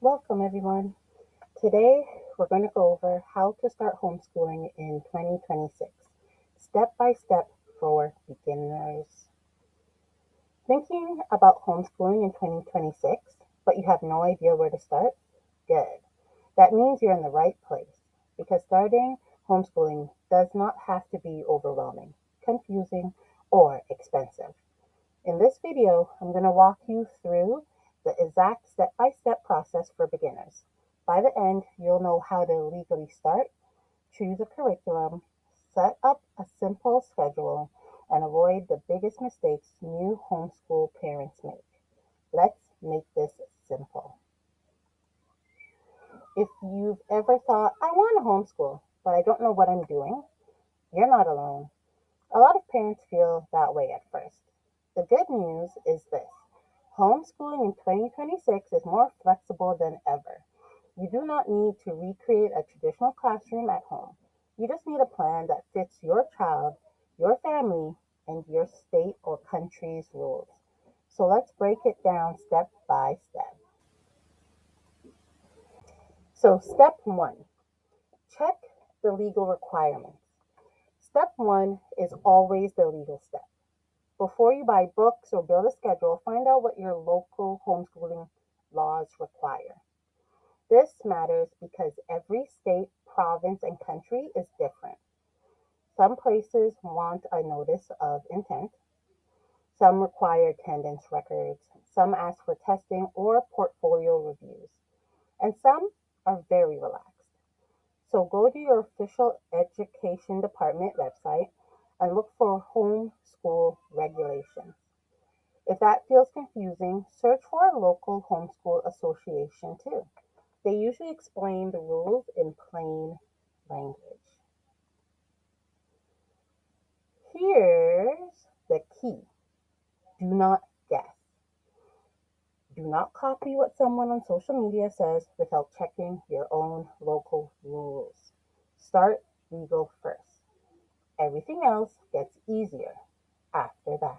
Welcome, everyone. Today, we're going to go over how to start homeschooling in 2026, step by step for beginners. Thinking about homeschooling in 2026, but you have no idea where to start? Good. That means you're in the right place because starting homeschooling does not have to be overwhelming, confusing, or expensive. In this video, I'm going to walk you through the exact step-by-step process for beginners. By the end, you'll know how to legally start, choose a curriculum, set up a simple schedule, and avoid the biggest mistakes new homeschool parents make. Let's make this simple. If you've ever thought, I want to homeschool, but I don't know what I'm doing, you're not alone. A lot of parents feel that way at first. The good news is this: homeschooling in 2026 is more flexible than ever. You do not need to recreate a traditional classroom at home. You just need a plan that fits your child, your family, and your state or country's rules. So let's break it down step by step. So, step one, check the legal requirements. Step one is always the legal step. Before you buy books or build a schedule, find out what your local homeschooling laws require. This matters because every state, province, and country is different. Some places want a notice of intent, some require attendance records, some ask for testing or portfolio reviews, and some are very relaxed. So go to your official education department website and look for homeschool regulations. If that feels confusing, search for a local homeschool association too. They usually explain the rules in plain language. Here's the key: do not guess. Do not copy what someone on social media says without checking your own local rules. Start legal first. Everything else gets easier after that.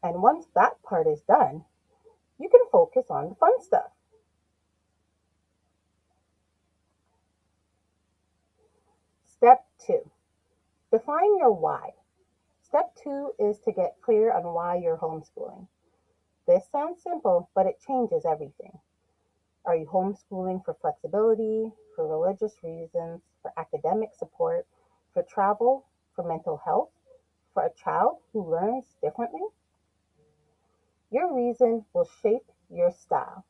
And once that part is done, you can focus on the fun stuff. Step two, define your why. Step two is to get clear on why you're homeschooling. This sounds simple, but it changes everything. Are you homeschooling for flexibility, for religious reasons, for academic support, for travel, for mental health, for a child who learns differently? Your reason will shape your style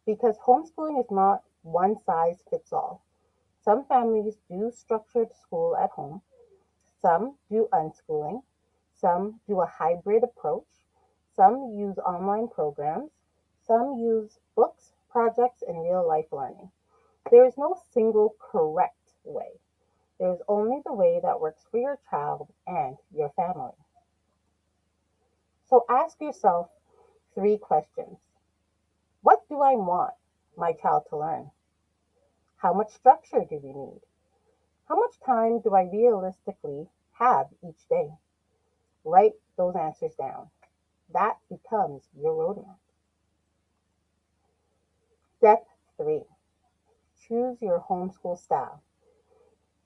because homeschooling is not one size fits all. Some families do structured school at home, some do unschooling, some do a hybrid approach, some use online programs, some use books, projects, and real life learning. There is no single correct way. There is only the way that works for your child and your family. So ask yourself three questions. What do I want my child to learn? How much structure do we need? How much time do I realistically have each day? Write those answers down. That becomes your roadmap. Step three, choose your homeschool style.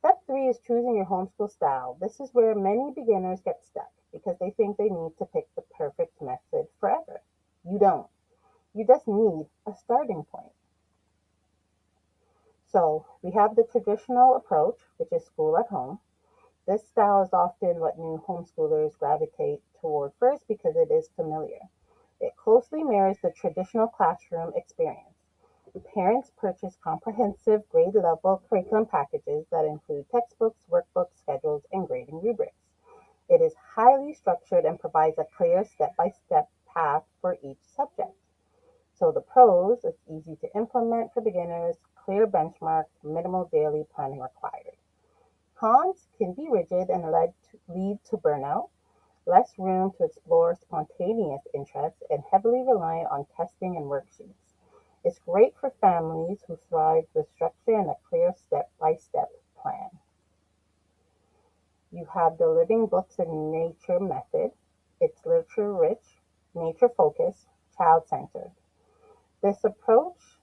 Step three is choosing your homeschool style. This is where many beginners get stuck because they think they need to pick the perfect method forever. You don't. You just need a starting point. So we have the traditional approach, which is school at home. This style is often what new homeschoolers gravitate toward first because it is familiar. It closely mirrors the traditional classroom experience. Parents purchase comprehensive grade-level curriculum packages that include textbooks, workbooks, schedules, and grading rubrics. It is highly structured and provides a clear step-by-step path for each subject. So the pros: it's easy to implement for beginners, clear benchmarks, minimal daily planning required. Cons can be rigid and lead to burnout, less room to explore spontaneous interests, and heavily reliant on testing and worksheets. It's great for families who thrive with structure and a clear step-by-step plan. You have the Living Books and Nature method. It's literature rich, nature focused, child centered. This approach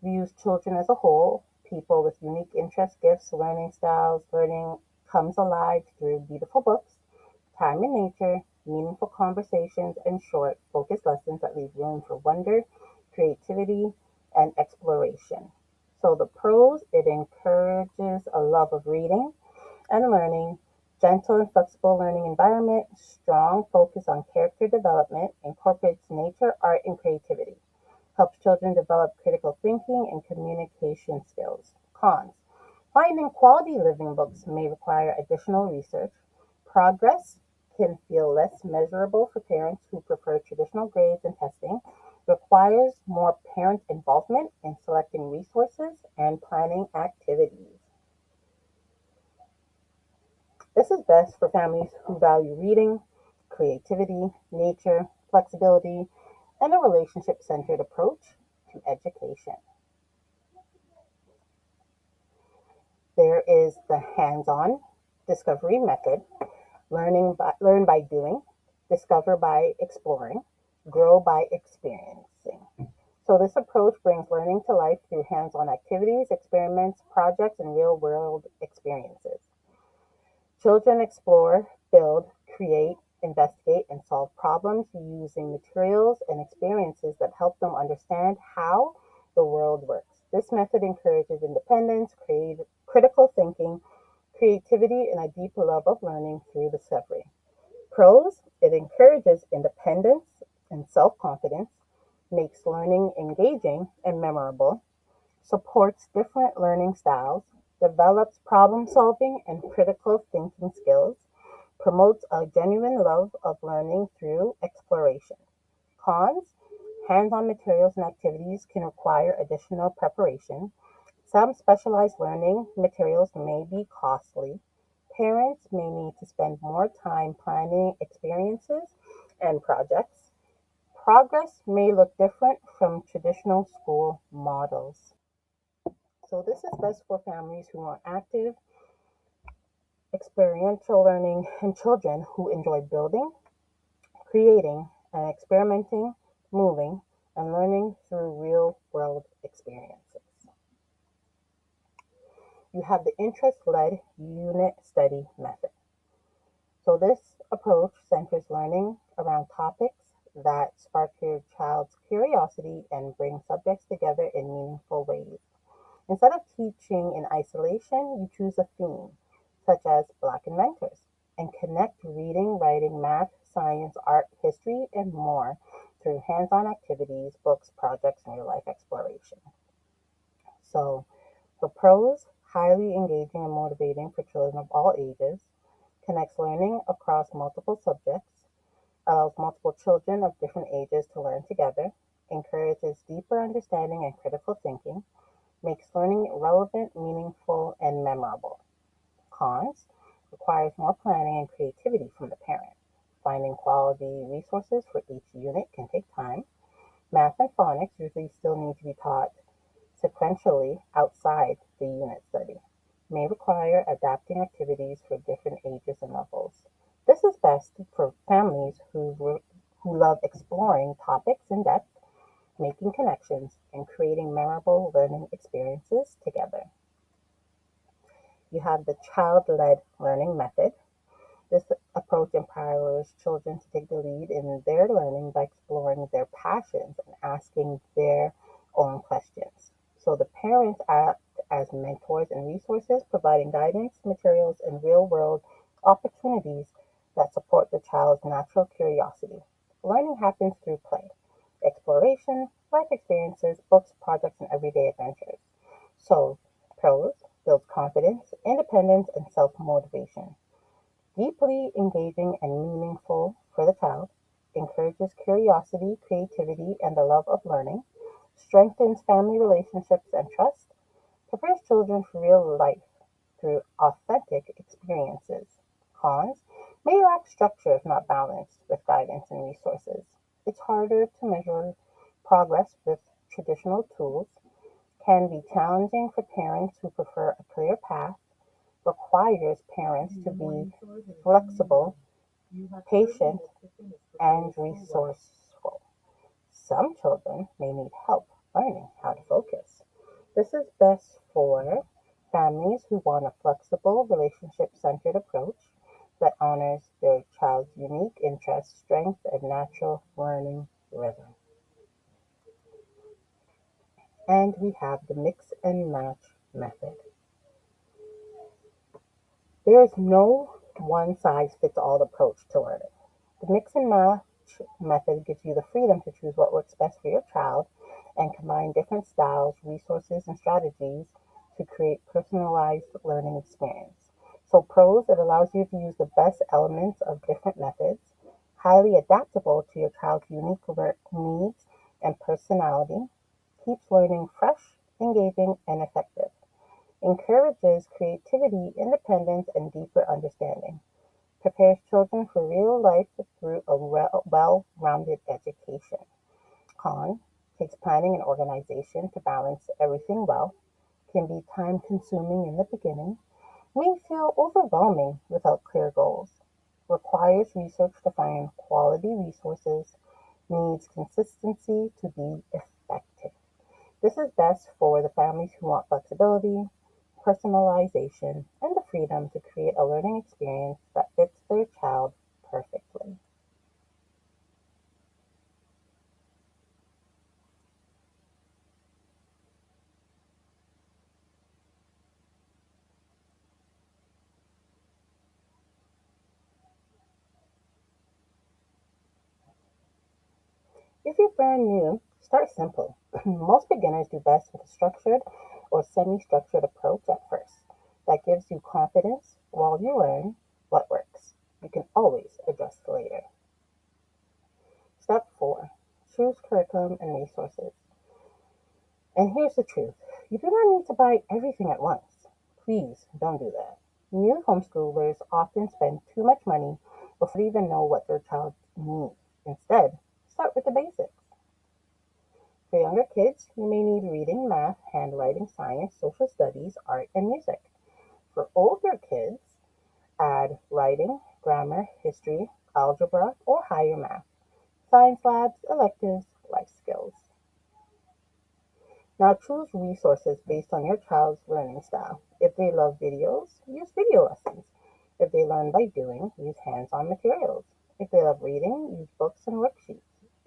views children as a whole, people with unique interests, gifts, learning styles. Learning comes alive through beautiful books, time in nature, meaningful conversations, and short, focused lessons that leave room for wonder, creativity, and exploration. So the pros, it encourages a love of reading and learning, gentle and flexible learning environment, strong focus on character development, incorporates nature, art, and creativity, helps children develop critical thinking and communication skills. Cons. Finding quality living books may require additional research. Progress can feel less measurable for parents who prefer traditional grades and testing. Requires more parent involvement in selecting resources and planning activities. This is best for families who value reading, creativity, nature, flexibility, and a relationship centered approach to education. There is the hands on discovery method, learn by doing, discover by exploring, grow by experiencing. So, this approach brings learning to life through hands on activities, experiments, projects, and real world experiences. Children explore, build, create, investigate, and solve problems using materials and experiences that help them understand how the world works. This method encourages independence, critical thinking, creativity, and a deep love of learning through discovery. Pros, it encourages independence and self confidence, makes learning engaging and memorable, supports different learning styles, develops problem solving and critical thinking skills, promotes a genuine love of learning through exploration. Cons, hands on materials and activities can require additional preparation. Some specialized learning materials may be costly. Parents may need to spend more time planning experiences and projects. Progress may look different from traditional school models. So, this is best for families who want active, experiential learning and children who enjoy building, creating, and experimenting, moving, and learning through real world experiences. You have the interest led unit study method. So, this approach centers learning around topics that spark your child's curiosity and bring subjects together in meaningful ways. Instead of teaching in isolation, you choose a theme, such as Black inventors, and connect reading, writing, math, science, art, history, and more through hands on activities, books, projects, and real life exploration. So, for pros, highly engaging and motivating for children of all ages, connects learning across multiple subjects, allows multiple children of different ages to learn together, encourages deeper understanding and critical thinking, makes learning relevant, meaningful, and memorable. Cons, requires more planning and creativity from the parent. Finding quality resources for each unit can take time. Math and phonics usually still need to be taught sequentially outside the unit study. May require adapting activities for different ages and levels. This is best for families who love exploring topics in depth, making connections, and creating memorable learning experiences together. You have the child led learning method. This approach empowers children to take the lead in their learning by exploring their passions and asking their own questions. So the parents act as mentors and resources, providing guidance, materials, and real world opportunities that support the child's natural curiosity. Learning happens through play, exploration, life experiences, books, projects, and everyday adventures. So, pros, builds confidence, independence, and self motivation. Deeply engaging and meaningful for the child, encourages curiosity, creativity, and the love of learning, strengthens family relationships and trust, prepares children for real life through authentic experiences. Cons, may lack structure if not balanced with guidance and resources. It's harder to measure progress with traditional tools, can be challenging for parents who prefer a clear path, requires parents to be flexible, patient, and resourceful. Some children may need help learning how to focus. This is best for families who want a flexible, relationship-centered approach that honors their child's unique interests, strengths, and natural learning rhythm. And we have the mix and match method. There is no one-size-fits-all approach to learning. The mix and match method gives you the freedom to choose what works best for your child and combine different styles, resources, and strategies to create personalized learning experience. So pros, it allows you to use the best elements of different methods, highly adaptable to your child's unique needs and personality, keeps learning fresh, engaging, and effective, encourages creativity, independence, and deeper understanding, prepares children for real life through a well-rounded education. Con, takes planning and organization to balance everything well, can be time-consuming in the beginning, may feel overwhelming without clear goals, requires research to find quality resources, needs consistency to be effective. This is best for the families who want flexibility, personalization, and the freedom to create a learning experience that fits their child perfectly. If you're brand new, start simple. Most beginners do best with a structured or semi-structured approach at first. That gives you confidence while you learn what works. You can always adjust later. Step 4. Choose curriculum and resources. And here's the truth. You do not need to buy everything at once. Please don't do that. New homeschoolers often spend too much money before they even know what their child needs. Instead, start with the basics. For younger kids, you may need reading, math, handwriting, science, social studies, art, and music. For older kids, add writing, grammar, history, algebra, or higher math, science labs, electives, life skills. Now choose resources based on your child's learning style. If they love videos, use video lessons. If they learn by doing, use hands-on materials. If they love reading, use books and worksheets.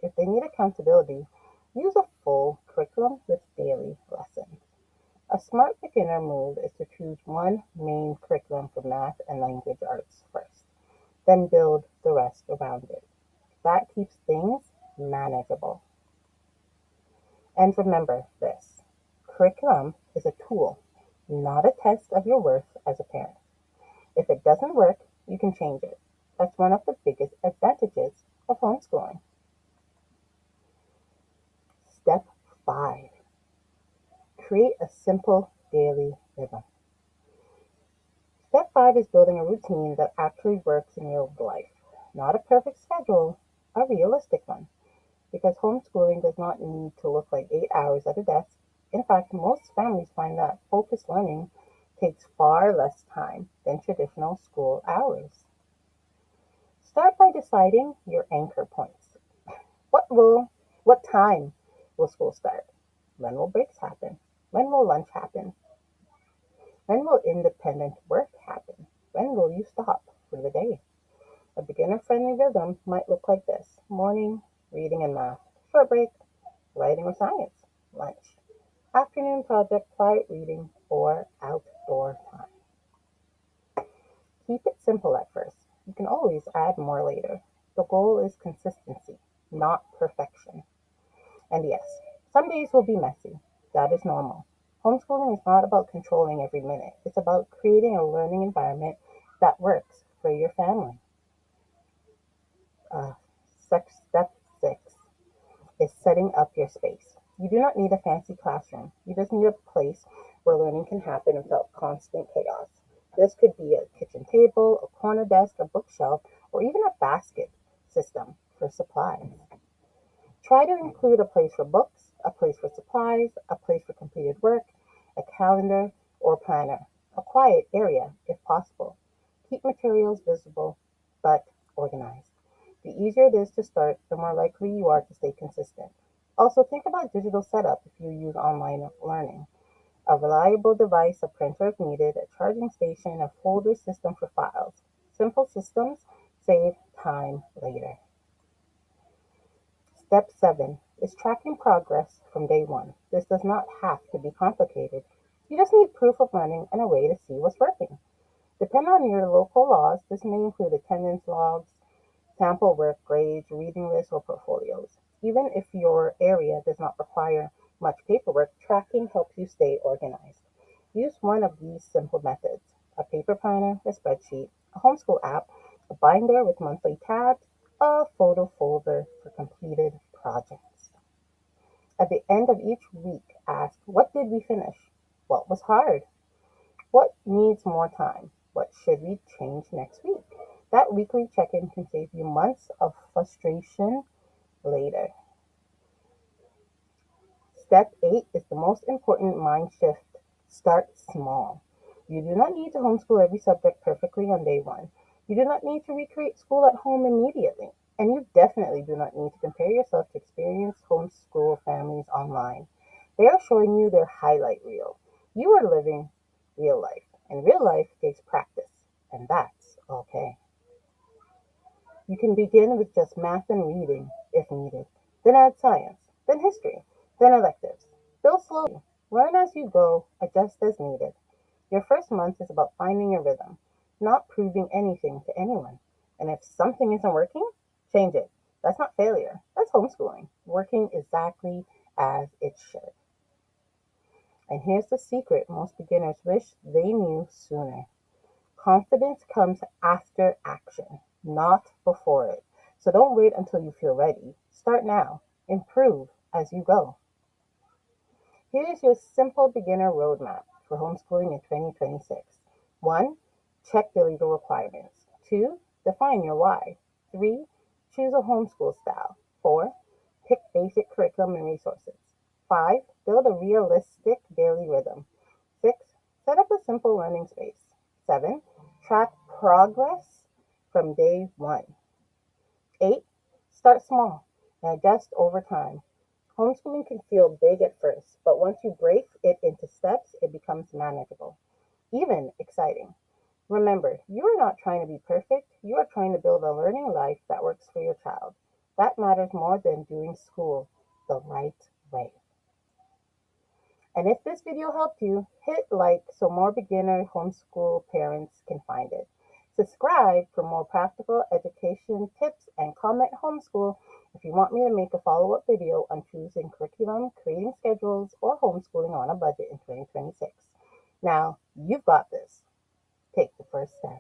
If they need accountability, use a full curriculum with daily lessons. A smart beginner move is to choose one main curriculum for math and language arts first, then build the rest around it. That keeps things manageable. And remember this, curriculum is a tool, not a test of your worth as a parent. If it doesn't work, you can change it. That's one of the biggest advantages of homeschooling. Step 5. Create a simple daily rhythm. Step 5 is building a routine that actually works in real life. Not a perfect schedule, a realistic one. Because homeschooling does not need to look like 8 hours at a desk. In fact, most families find that focused learning takes far less time than traditional school hours. Start by deciding your anchor points. What will, what time will school start? When will breaks happen? When will lunch happen? When will independent work happen? When will you stop for the day? A beginner-friendly rhythm might look like this. Morning, reading and math. Short break, writing or science. Lunch. Afternoon project, quiet reading, or outdoor time. Keep it simple at first. You can always add more later. The goal is consistency, not perfection. And yes, some days will be messy. That is normal. Homeschooling is not about controlling every minute. It's about creating a learning environment that works for your family. Uh, Step 6 is setting up your space. You do not need a fancy classroom. You just need a place where learning can happen without constant chaos. This could be a kitchen table, a corner desk, a bookshelf, or even a basket system for supplies. Try to include a place for books, a place for supplies, a place for completed work, a calendar or planner, a quiet area if possible. Keep materials visible but organized. The easier it is to start, the more likely you are to stay consistent. Also, think about digital setup if you use online learning. A reliable device, a printer if needed, a charging station, a folder system for files. Simple systems save time later. Step 7 is tracking progress from day one. This does not have to be complicated. You just need proof of learning and a way to see what's working. Depending on your local laws, this may include attendance logs, sample work grades, reading lists, or portfolios. Even if your area does not require much paperwork, tracking helps you stay organized. Use one of these simple methods: a paper planner, a spreadsheet, a homeschool app, a binder with monthly tabs, a photo folder for completed projects. At the end of each week, ask, what did we finish? What was hard? What needs more time? What should we change next week? That weekly check-in can save you months of frustration later. Step 8 is the most important mind shift. Start small. You do not need to homeschool every subject perfectly on day one. You do not need to recreate school at home immediately. And you definitely do not need to compare yourself to experienced homeschool families online. They are showing you their highlight reel. You are living real life, and real life takes practice, and that's okay. You can begin with just math and reading, if needed, then add science, then history, then electives. Build slowly. Learn as you go, adjust as needed. Your first month is about finding your rhythm, not proving anything to anyone. And if something isn't working, change it. That's not failure. That's homeschooling, working exactly as it should. And here's the secret most beginners wish they knew sooner. Confidence comes after action, not before it. So don't wait until you feel ready. Start now. Improve as you go. Here is your simple beginner roadmap for homeschooling in 2026. 1. Check the legal requirements. 2. Define your why. 3. Choose a homeschool style. 4. Pick basic curriculum and resources. 5. Build a realistic daily rhythm. 6. Set up a simple learning space. 7. Track progress from day 1. 8. Start small and adjust over time. Homeschooling can feel big at first, but once you break it into steps, it becomes manageable, even exciting. Remember, you are not trying to be perfect, you are trying to build a learning life that works for your child. That matters more than doing school the right way. And if this video helped you, hit like so more beginner homeschool parents can find it. Subscribe for more practical education tips and comment homeschool if you want me to make a follow-up video on choosing curriculum, creating schedules, or homeschooling on a budget in 2026. Now, you've got this. Take the first step.